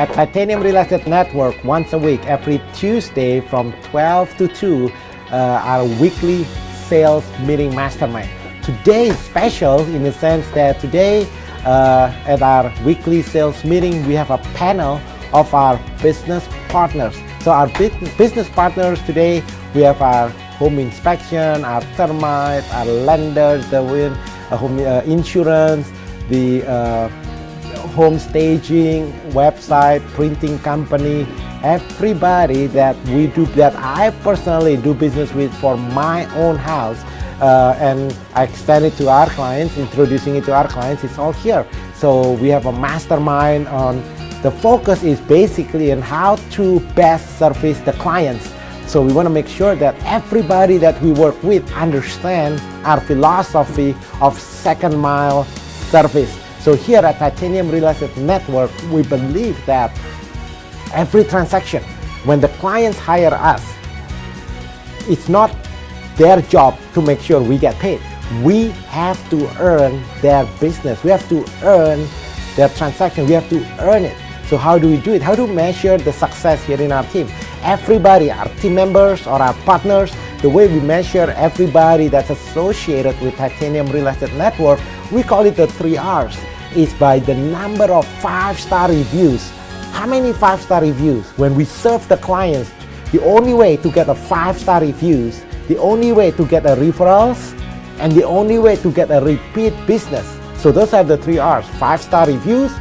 At Titanium Real Estate Network, once a week, every Tuesday from 12 to 2, our weekly sales meeting mastermind. Today is special in the sense that today at our weekly sales meeting, we have a panel of our business partners. So our business partners today, we have our home inspection, our termite, our lenders, the home insurance, the home staging, website, printing company, everybody that we do, that I personally do business with for my own house, and I extend it to our clients, introducing it to our clients, it's all here. So we have a mastermind on, the focus is basically on how to best service the clients. So we want to make sure that everybody that we work with understand our philosophy of second mile service. So here at Titanium Real Estate Network, we believe that every transaction, when the clients hire us, it's not their job to make sure we get paid. We have to earn their business. We have to earn their transaction. We have to earn it. So how do we do it? How do we measure the success here in our team? Everybody, our team members or our partners, the way we measure everybody that's associated with Titanium Real Estate Network, we call it the 3 R's. Is by the number of 5-star reviews. How many 5-star reviews? When we serve the clients, the only way to get a 5-star reviews, the only way to get a referrals, and the only way to get a repeat business. So those are the 3 R's: 5-star reviews,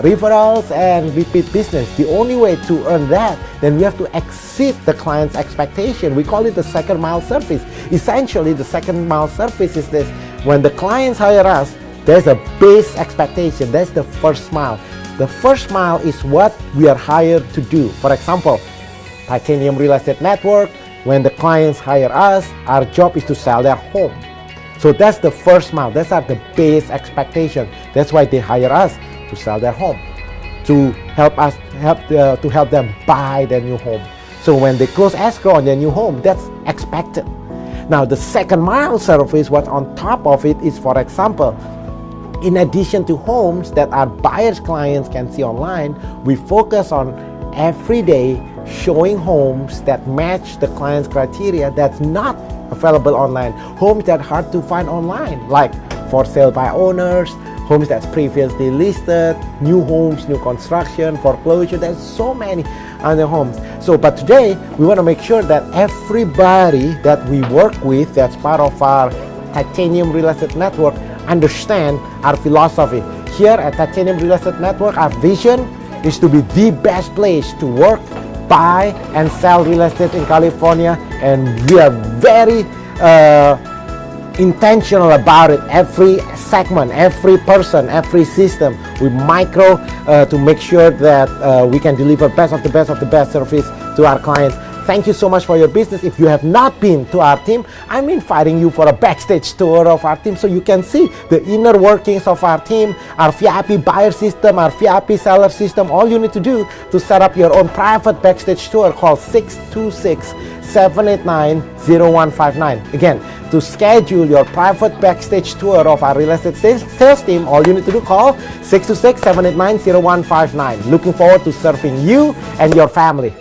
referrals, and repeat business. The only way to earn that, then we have to exceed the client's expectation. We call it the second mile service. Essentially, the second mile service is this: when the clients hire us, there's a base expectation. That's the first mile. The first mile is what we are hired to do. For example, Titanium Real Estate Network, when the clients hire us, our job is to sell their home. So that's the first mile. That's the base expectation. That's why they hire us, to sell their home, to help them buy their new home. So when they close escrow on their new home, that's expected. Now the second mile service, what's on top of it is, for example, in addition to homes that our buyers clients can see online, we focus on every day showing homes that match the client's criteria that's not available online. Homes that are hard to find online, like for sale by owners, homes that's previously listed, new homes, new construction, foreclosure. There's so many other homes. So, but today we want to make sure that everybody that we work with, that's part of our Titanium Real Estate Network, understand our philosophy. Here at Titanium Real Estate Network, our vision is to be the best place to work, buy, and sell real estate in California, and we are very intentional about it. Every segment, every person, every system, we micro to make sure that we can deliver best of the best service to our clients. Thank you so much for your business. If you have not been to our team, I'm inviting you for a backstage tour of our team so you can see the inner workings of our team, our VIP buyer system, our VIP seller system. All you need to do to set up your own private backstage tour, call 626-789-0159. Again, to schedule your private backstage tour of our real estate sales team, all you need to do, call 626-789-0159. Looking forward to serving you and your family.